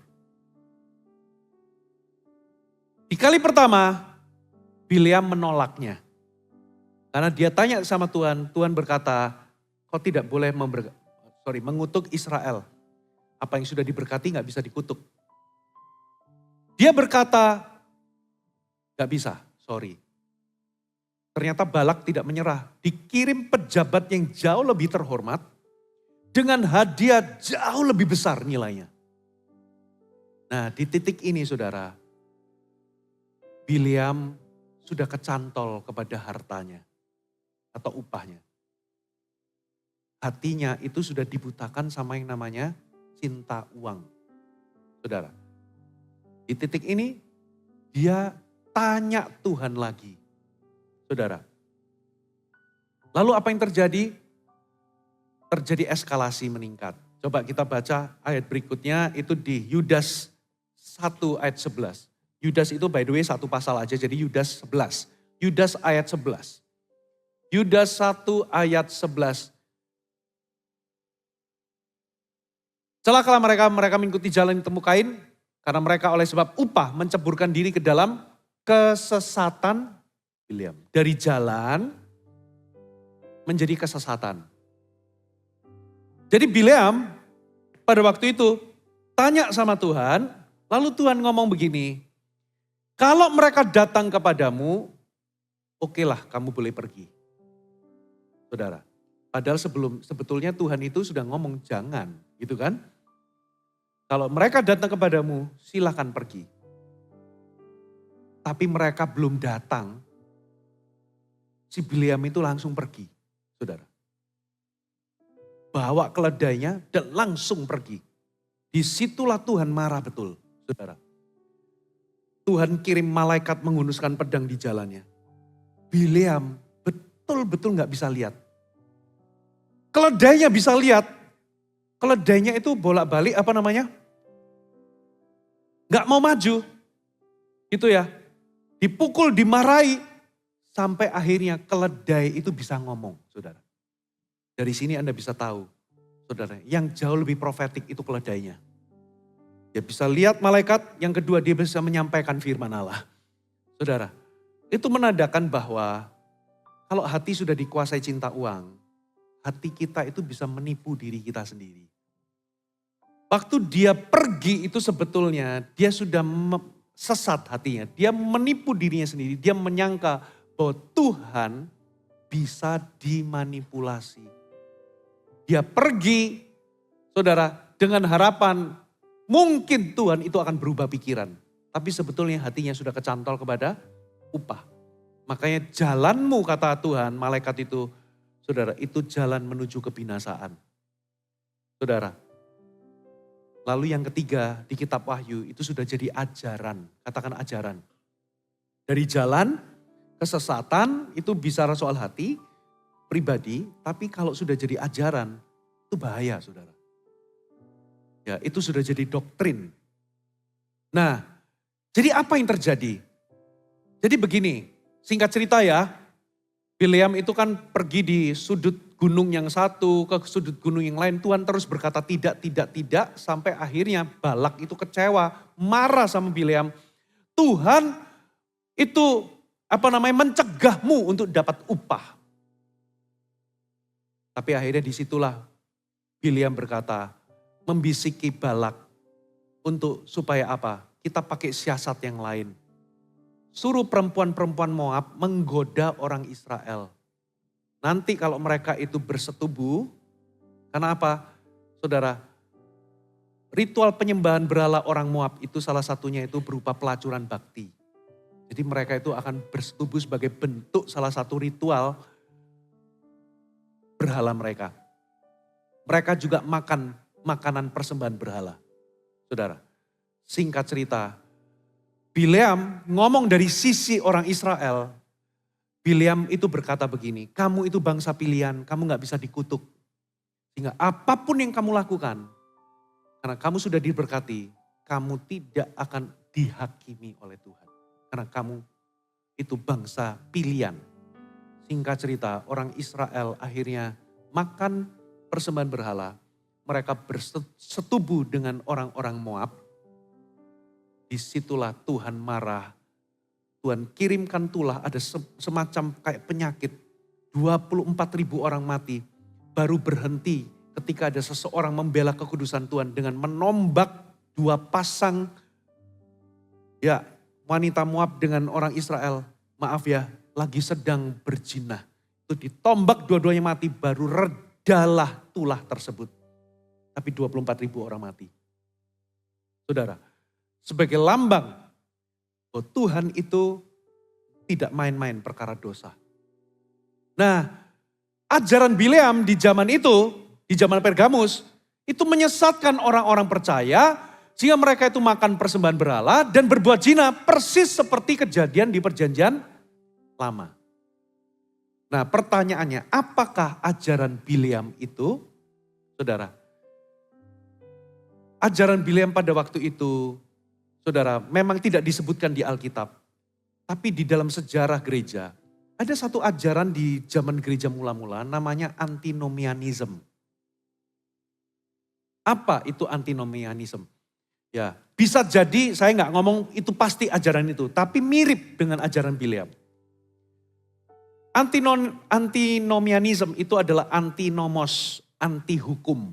Di kali pertama Bileam menolaknya. Karena dia tanya sama Tuhan, Tuhan berkata, kau tidak boleh mengutuk Israel. Apa yang sudah diberkati gak bisa dikutuk. Dia berkata, gak bisa, sorry. Ternyata Balak tidak menyerah. Dikirim pejabat yang jauh lebih terhormat. Dengan hadiah jauh lebih besar nilainya. Nah, di titik ini saudara. Bileam sudah kecantol kepada hartanya. Atau upahnya. Hatinya itu sudah dibutakan sama yang namanya cinta uang. Saudara. Di titik ini dia tanya Tuhan lagi. Saudara. Lalu apa yang terjadi? Terjadi eskalasi meningkat. Coba kita baca ayat berikutnya itu di Yudas 1 ayat 11. Yudas itu by the way satu pasal aja jadi Yudas 11. Yudas ayat 11. Yudas 1 ayat 11. Celakalah mereka mengikuti jalan yang ditemu Kain, karena mereka oleh sebab upah menceburkan diri ke dalam kesesatan Bileam. Dari jalan menjadi kesesatan. Jadi Bileam pada waktu itu tanya sama Tuhan, lalu Tuhan ngomong begini, kalau mereka datang kepadamu, okelah kamu boleh pergi. Saudara, padahal sebetulnya Tuhan itu sudah ngomong jangan, gitu kan? Kalau mereka datang kepadamu, silakan pergi. Tapi mereka belum datang, si Bileam itu langsung pergi, saudara. Bawa keledainya dan langsung pergi. Disitulah Tuhan marah betul, saudara. Tuhan kirim malaikat menghunuskan pedang di jalannya. Bileam betul-betul gak bisa lihat. Keledainya bisa lihat. Keledainya itu bolak-balik gak mau maju. Gitu ya. Dipukul, dimarahi. Sampai akhirnya keledai itu bisa ngomong, saudara. Dari sini Anda bisa tahu, saudara, yang jauh lebih profetik itu keledainya. Dia bisa lihat malaikat, yang kedua dia bisa menyampaikan firman Allah. Saudara, itu menandakan bahwa kalau hati sudah dikuasai cinta uang, hati kita itu bisa menipu diri kita sendiri. Waktu dia pergi itu sebetulnya dia sudah sesat hatinya. Dia menipu dirinya sendiri, dia menyangka bahwa Tuhan bisa dimanipulasi. Dia pergi, saudara, dengan harapan mungkin Tuhan itu akan berubah pikiran. Tapi sebetulnya hatinya sudah kecantol kepada upah. Makanya jalanmu kata Tuhan, malaikat itu, saudara, itu jalan menuju kebinasaan. Saudara, lalu yang ketiga di kitab Wahyu itu sudah jadi ajaran, katakan ajaran. Dari jalan, kesesatan itu bicara soal hati, pribadi, tapi kalau sudah jadi ajaran, itu bahaya saudara. Ya, itu sudah jadi doktrin. Nah, jadi apa yang terjadi? Jadi begini, singkat cerita ya, Bileam itu kan pergi di sudut gunung yang satu ke sudut gunung yang lain. Tuhan terus berkata tidak, sampai akhirnya Balak itu kecewa, marah sama Bileam. Tuhan itu mencegahmu untuk dapat upah. Tapi akhirnya disitulah Bileam berkata, membisiki Balak untuk supaya apa? Kita pakai siasat yang lain. Suruh perempuan-perempuan Moab menggoda orang Israel. Nanti kalau mereka itu bersetubuh, karena apa? Saudara, ritual penyembahan berhala orang Moab itu salah satunya itu berupa pelacuran bakti. Jadi mereka itu akan bersetubuh sebagai bentuk salah satu ritual berhala mereka. Mereka juga makan makanan persembahan berhala. Saudara, singkat cerita, Bileam ngomong dari sisi orang Israel. Bileam itu berkata begini, kamu itu bangsa pilihan, kamu gak bisa dikutuk. Sehingga apapun yang kamu lakukan, karena kamu sudah diberkati, kamu tidak akan dihakimi oleh Tuhan. Karena kamu itu bangsa pilihan. Singkat cerita, orang Israel akhirnya makan persembahan berhala. Mereka bersetubuh dengan orang-orang Moab. Disitulah Tuhan marah. Tuhan kirimkan tulah, ada semacam kayak penyakit. 24.000 orang mati. Baru berhenti ketika ada seseorang membela kekudusan Tuhan dengan menombak 2 pasang wanita Moab dengan orang Israel. Maaf ya, lagi sedang berjinah. Itu ditombak dua-duanya mati, baru redalah tulah tersebut. Tapi 24.000 orang mati. Saudara, sebagai lambang bahwa Tuhan itu tidak main-main perkara dosa. Nah, ajaran Bileam di zaman itu, di zaman Pergamus, itu menyesatkan orang-orang percaya Sehingga mereka itu makan persembahan berhala dan berbuat zina persis seperti kejadian di perjanjian lama. Nah pertanyaannya, apakah ajaran Bileam itu, saudara? Ajaran Bileam pada waktu itu, saudara, memang tidak disebutkan di Alkitab. Tapi di dalam sejarah gereja, ada satu ajaran di zaman gereja mula-mula namanya antinomianism. Apa itu antinomianism? Ya, bisa jadi saya nggak ngomong itu pasti ajaran itu, tapi mirip dengan ajaran Bileam. Antinomianism itu adalah antinomos, anti hukum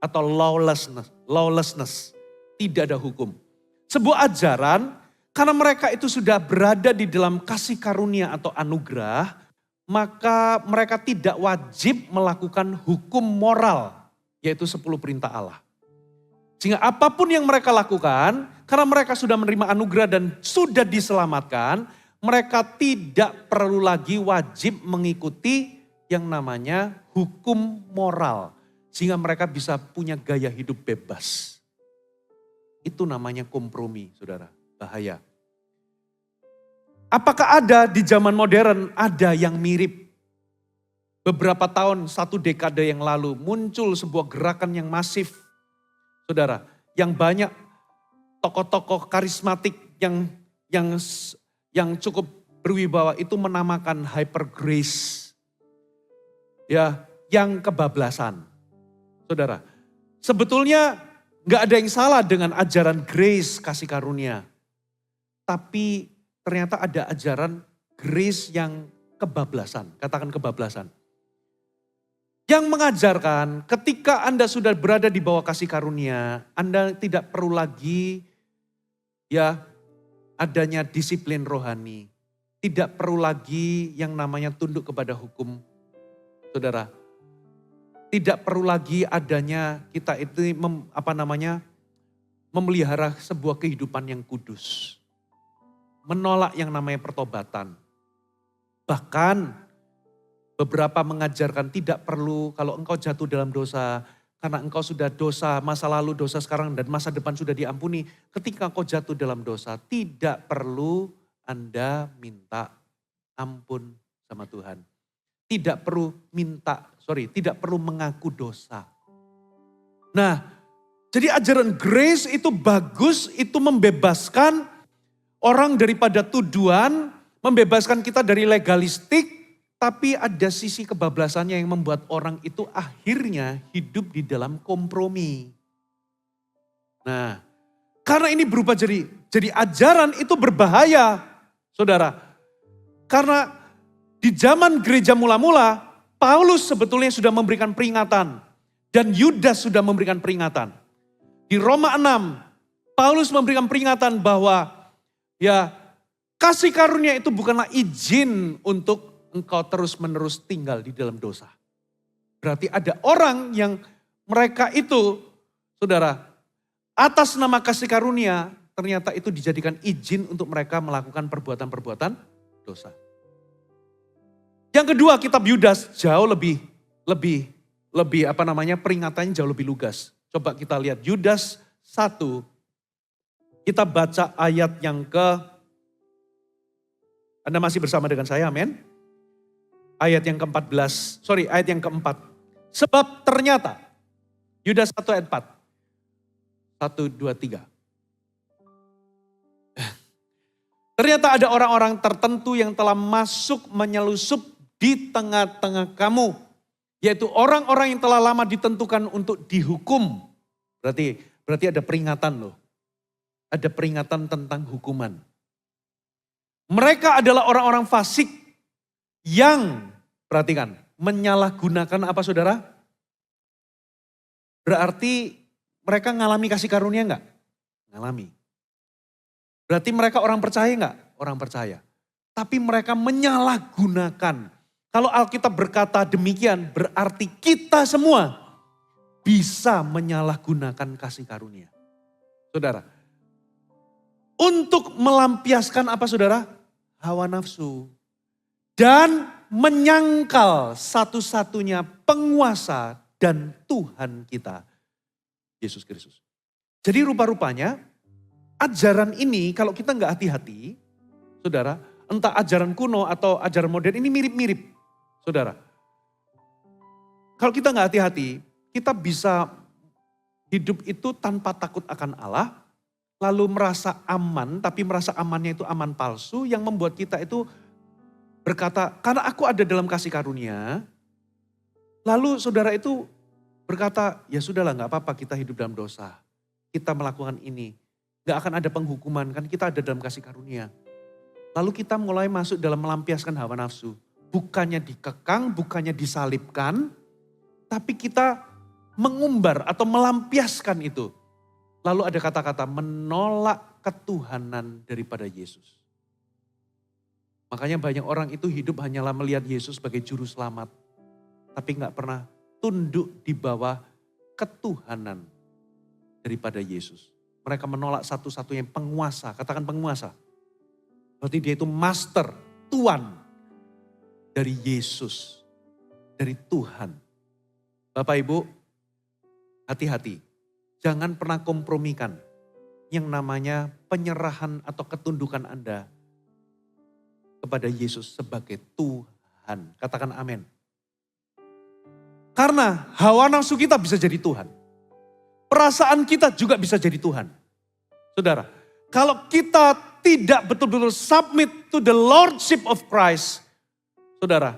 atau lawlessness, tidak ada hukum. Sebuah ajaran karena mereka itu sudah berada di dalam kasih karunia atau anugerah, maka mereka tidak wajib melakukan hukum moral, yaitu 10 perintah Allah. Sehingga apapun yang mereka lakukan, karena mereka sudah menerima anugerah dan sudah diselamatkan, mereka tidak perlu lagi wajib mengikuti yang namanya hukum moral. Sehingga mereka bisa punya gaya hidup bebas. Itu namanya kompromi, saudara. Bahaya. Apakah ada di zaman modern, ada yang mirip? Beberapa tahun, 1 dekade yang lalu muncul sebuah gerakan yang masif. Saudara, yang banyak tokoh-tokoh karismatik yang cukup berwibawa itu menamakan hyper grace. Ya, yang kebablasan. Saudara, sebetulnya gak ada yang salah dengan ajaran grace kasih karunia. Tapi ternyata ada ajaran grace yang kebablasan. Katakan kebablasan. Yang mengajarkan ketika Anda sudah berada di bawah kasih karunia, Anda tidak perlu lagi ya adanya disiplin rohani. Tidak perlu lagi yang namanya tunduk kepada hukum. Saudara, tidak perlu lagi adanya kita itu memelihara sebuah kehidupan yang kudus. Menolak yang namanya pertobatan. Bahkan beberapa mengajarkan tidak perlu kalau engkau jatuh dalam dosa, karena engkau sudah dosa masa lalu, dosa sekarang dan masa depan sudah diampuni. Ketika engkau jatuh dalam dosa, tidak perlu Anda minta ampun sama Tuhan. Tidak perlu tidak perlu mengaku dosa. Nah, jadi ajaran grace itu bagus, itu membebaskan orang daripada tuduhan, membebaskan kita dari legalistik, tapi ada sisi kebablasannya yang membuat orang itu akhirnya hidup di dalam kompromi. Nah, karena ini berubah jadi ajaran itu berbahaya, saudara. Karena di zaman gereja mula-mula, Paulus sebetulnya sudah memberikan peringatan. Dan Yudas sudah memberikan peringatan. Di Roma 6, Paulus memberikan peringatan bahwa ya kasih karunia itu bukanlah izin untuk engkau terus-menerus tinggal di dalam dosa. Berarti ada orang yang mereka itu, saudara, atas nama kasih karunia, ternyata itu dijadikan izin untuk mereka melakukan perbuatan-perbuatan dosa. Yang kedua, kitab Yudas jauh lebih peringatannya jauh lebih lugas. Coba kita lihat Yudas 1, kita baca ayat yang Anda masih bersama dengan saya, amin? Ayat yang ayat yang keempat. Sebab ternyata, Yudas 1 ayat 4. 1, 2, 3. Ternyata ada orang-orang tertentu yang telah masuk menyelusup di tengah-tengah kamu. Yaitu orang-orang yang telah lama ditentukan untuk dihukum. Berarti ada peringatan loh. Ada peringatan tentang hukuman. Mereka adalah orang-orang fasik yang, perhatikan, menyalahgunakan apa saudara? Berarti mereka ngalami kasih karunia enggak? Ngalami. Berarti mereka orang percaya enggak? Orang percaya. Tapi mereka menyalahgunakan. Kalau Alkitab berkata demikian, berarti kita semua bisa menyalahgunakan kasih karunia. Saudara, untuk melampiaskan apa saudara? Hawa nafsu. Dan menyangkal satu-satunya penguasa dan Tuhan kita, Yesus Kristus. Jadi rupa-rupanya ajaran ini kalau kita nggak hati-hati, saudara, entah ajaran kuno atau ajaran modern ini mirip-mirip, saudara. Kalau kita nggak hati-hati, kita bisa hidup itu tanpa takut akan Allah, lalu merasa aman, tapi merasa amannya itu aman palsu yang membuat kita itu berkata, karena aku ada dalam kasih karunia, lalu saudara itu berkata, ya sudahlah nggak apa-apa kita hidup dalam dosa. Kita melakukan ini, nggak akan ada penghukuman, kan kita ada dalam kasih karunia. Lalu kita mulai masuk dalam melampiaskan hawa nafsu. Bukannya dikekang, bukannya disalibkan, tapi kita mengumbar atau melampiaskan itu. Lalu ada kata-kata menolak ketuhanan daripada Yesus. Makanya banyak orang itu hidup hanyalah melihat Yesus sebagai juru selamat. Tapi gak pernah tunduk di bawah ketuhanan daripada Yesus. Mereka menolak satu-satunya penguasa, katakan penguasa. Berarti dia itu master, tuan dari Yesus, dari Tuhan. Bapak Ibu, hati-hati. Jangan pernah kompromikan yang namanya penyerahan atau ketundukan Anda kepada Yesus sebagai Tuhan. Katakan amin. Karena hawa nafsu kita bisa jadi Tuhan. Perasaan kita juga bisa jadi Tuhan. Saudara, kalau kita tidak betul-betul submit to the Lordship of Christ, saudara,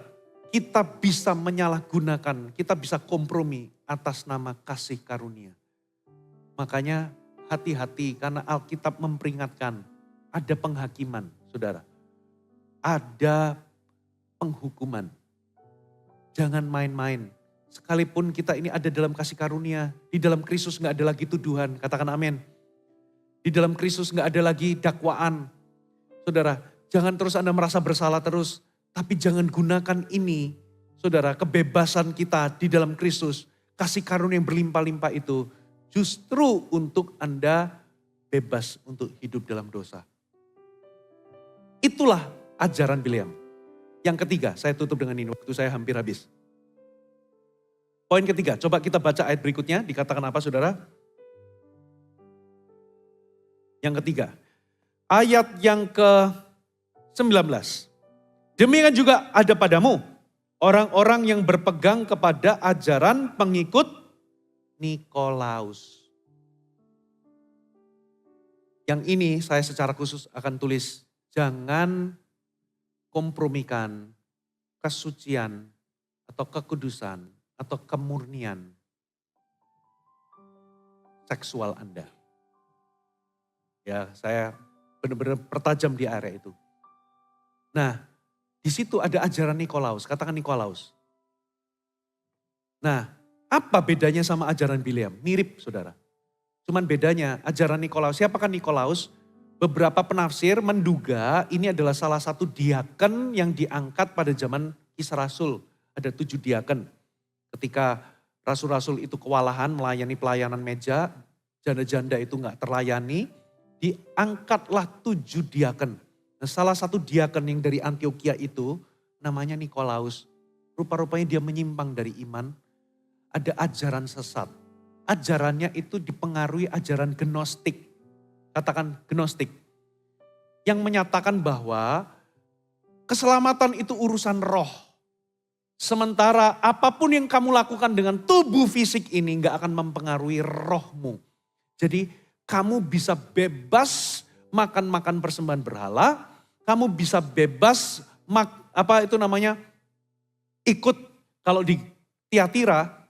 kita bisa menyalahgunakan, kita bisa kompromi atas nama kasih karunia. Makanya hati-hati karena Alkitab memperingatkan ada penghakiman, saudara. Ada penghukuman. Jangan main-main. Sekalipun kita ini ada dalam kasih karunia, di dalam Kristus gak ada lagi tuduhan, katakan amin. Di dalam Kristus gak ada lagi dakwaan. Saudara, jangan terus Anda merasa bersalah terus. Tapi jangan gunakan ini, saudara, kebebasan kita di dalam Kristus. Kasih karunia yang berlimpah-limpah itu justru untuk Anda bebas untuk hidup dalam dosa. Itulah ajaran Bileam. Yang ketiga, saya tutup dengan ini, waktu saya hampir habis. Poin ketiga, coba kita baca ayat berikutnya, dikatakan apa saudara? Yang ketiga, ayat yang ke-19. Demikian juga ada padamu orang-orang yang berpegang kepada ajaran pengikut Nikolaus. Yang ini saya secara khusus akan tulis, jangan kompromikan kesucian atau kekudusan atau kemurnian seksual Anda. Ya, saya benar-benar pertajam di area itu. Nah, di situ ada ajaran Nikolaus, katakan Nikolaus. Nah, apa bedanya sama ajaran Bileam? Mirip, saudara. Cuman bedanya ajaran Nikolaus, siapakah Nikolaus? Beberapa penafsir menduga ini adalah salah satu diaken yang diangkat pada zaman Kisah Rasul. Ada 7 diaken. Ketika rasul-rasul itu kewalahan melayani pelayanan meja, janda-janda itu gak terlayani, diangkatlah 7 diaken. Nah, salah satu diaken yang dari Antioquia itu namanya Nikolaus. Rupa-rupanya dia menyimpang dari iman. Ada ajaran sesat. Ajarannya itu dipengaruhi ajaran gnostik. Katakan gnostik. Yang menyatakan bahwa keselamatan itu urusan roh. Sementara apapun yang kamu lakukan dengan tubuh fisik ini gak akan mempengaruhi rohmu. Jadi kamu bisa bebas makan-makan persembahan berhala. Kamu bisa bebas ikut kalau di Tiatira.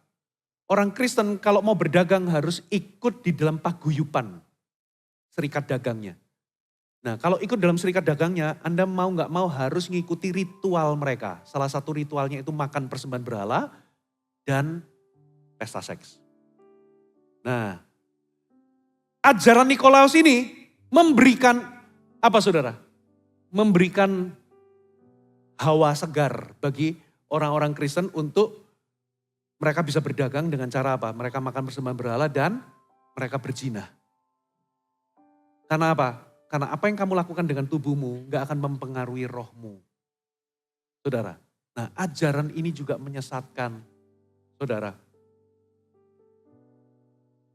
Orang Kristen kalau mau berdagang harus ikut di dalam paguyupan. Serikat dagangnya. Nah, kalau ikut dalam serikat dagangnya, Anda mau nggak mau harus mengikuti ritual mereka. Salah satu ritualnya itu makan persembahan berhala dan pesta seks. Nah, ajaran Nikolaus ini memberikan apa saudara? Memberikan hawa segar bagi orang-orang Kristen untuk mereka bisa berdagang dengan cara apa? Mereka makan persembahan berhala dan mereka berzina. Karena apa? Karena apa yang kamu lakukan dengan tubuhmu gak akan mempengaruhi rohmu. Saudara, nah ajaran ini juga menyesatkan. Saudara,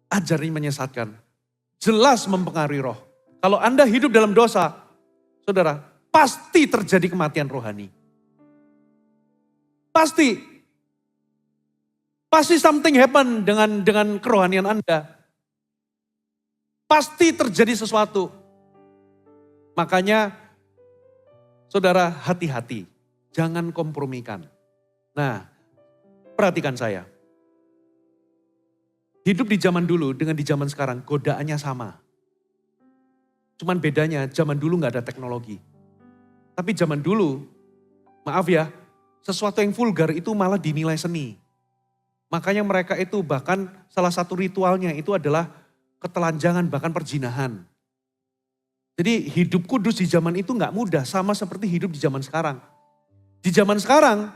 ajaran ini menyesatkan. jelas mempengaruhi roh. Kalau Anda hidup dalam dosa, saudara, pasti terjadi kematian rohani. Pasti. Pasti something happen dengan kerohanian Anda. Pasti terjadi sesuatu. Makanya, saudara, hati-hati. Jangan kompromikan. Nah, perhatikan saya. Hidup di zaman dulu dengan di zaman sekarang godaannya sama. Cuman bedanya zaman dulu gak ada teknologi. Tapi zaman dulu, maaf ya, sesuatu yang vulgar itu malah dinilai seni. Makanya mereka itu bahkan salah satu ritualnya itu adalah ketelanjangan bahkan perzinahan. Jadi hidup kudus di zaman itu gak mudah sama seperti hidup di zaman sekarang. Di zaman sekarang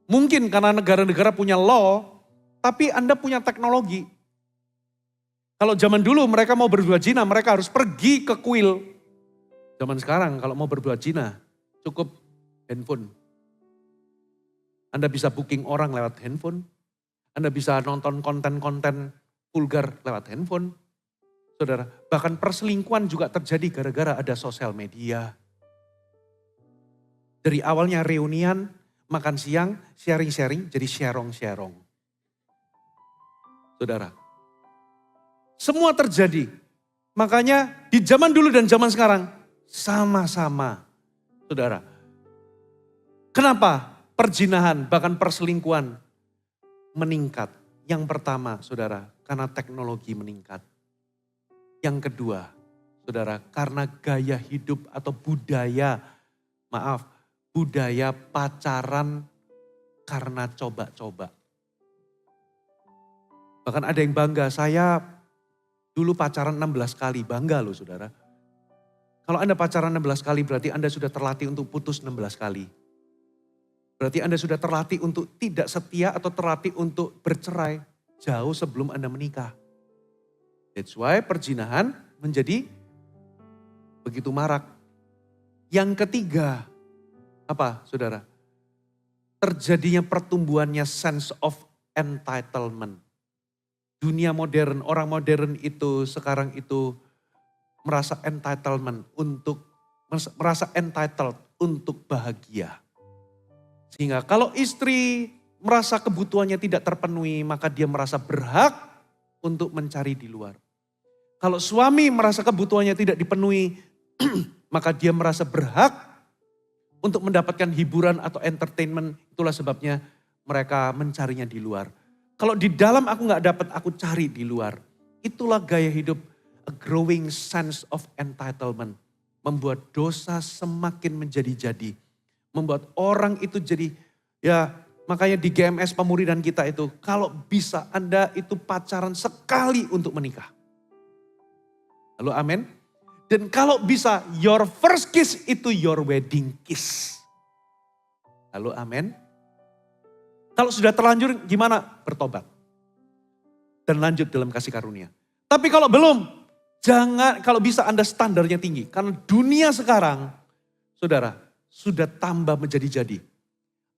mungkin karena negara-negara punya law, tapi Anda punya teknologi. Kalau zaman dulu mereka mau berbuat zina, mereka harus pergi ke kuil. Zaman sekarang kalau mau berbuat zina, cukup handphone. Anda bisa booking orang lewat handphone. Anda bisa nonton konten-konten vulgar lewat handphone. Saudara, bahkan perselingkuhan juga terjadi gara-gara ada sosial media. Dari awalnya reunian, makan siang, sharing-sharing, jadi sharong-sharong. Saudara, semua terjadi. Makanya di zaman dulu dan zaman sekarang sama-sama. Saudara, kenapa perzinahan bahkan perselingkuhan meningkat? Yang pertama, saudara, karena teknologi meningkat. Yang kedua, saudara, karena gaya hidup atau budaya pacaran karena coba-coba. Bahkan ada yang bangga, saya dulu pacaran 16 kali, bangga loh saudara. Kalau Anda pacaran 16 kali berarti Anda sudah terlatih untuk putus 16 kali. Berarti Anda sudah terlatih untuk tidak setia atau terlatih untuk bercerai jauh sebelum Anda menikah. That's why perzinahan menjadi begitu marak. Yang ketiga, apa saudara? Terjadinya pertumbuhannya sense of entitlement. Dunia modern, orang modern itu sekarang itu merasa entitlement merasa entitled untuk bahagia. Sehingga kalau istri merasa kebutuhannya tidak terpenuhi, maka dia merasa berhak untuk mencari di luar. Kalau suami merasa kebutuhannya tidak dipenuhi, maka dia merasa berhak untuk mendapatkan hiburan atau entertainment. Itulah sebabnya mereka mencarinya di luar. Kalau di dalam aku gak dapat, aku cari di luar. Itulah gaya hidup, a growing sense of entitlement. Membuat dosa semakin menjadi-jadi. Membuat orang itu jadi, ya makanya di GMS Pemuridan kita itu, kalau bisa Anda itu pacaran sekali untuk menikah. Halo amin. Dan kalau bisa your first kiss itu your wedding kiss. Halo amin. Kalau sudah terlanjur gimana? Bertobat. Dan lanjut dalam kasih karunia. Tapi kalau belum, jangan, kalau bisa Anda standarnya tinggi. Karena dunia sekarang, saudara, sudah tambah menjadi-jadi.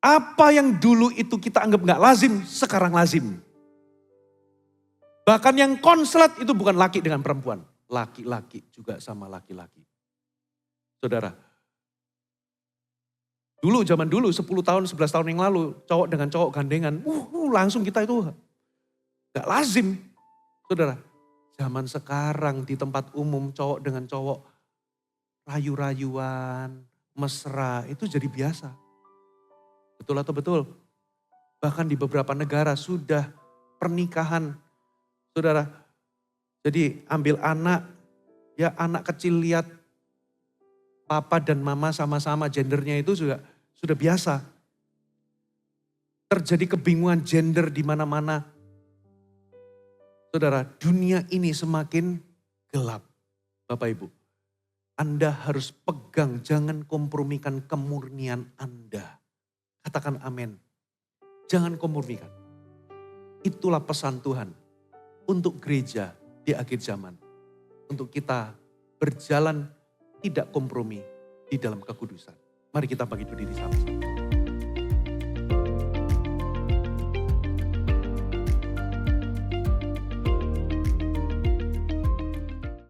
Apa yang dulu itu kita anggap gak lazim, sekarang lazim. Bahkan yang konslet itu bukan laki dengan perempuan. Laki-laki juga sama laki-laki. Saudara, dulu, zaman dulu 10 tahun, 11 tahun yang lalu, cowok dengan cowok gandengan, langsung kita itu gak lazim. Saudara, zaman sekarang di tempat umum cowok dengan cowok rayu-rayuan, mesra, itu jadi biasa. Betul atau betul? Bahkan di beberapa negara sudah pernikahan. Saudara, jadi ambil anak, ya anak kecil lihat papa dan mama sama-sama gendernya itu sudah biasa. Terjadi kebingungan gender di mana-mana. Saudara, dunia ini semakin gelap. Bapak Ibu, Anda harus pegang, jangan kompromikan kemurnian Anda. Katakan amin. Jangan kompromikan. Itulah pesan Tuhan untuk gereja di akhir zaman. Untuk kita berjalan tidak kompromi di dalam kekudusan. Mari kita bagi diri sama-sama.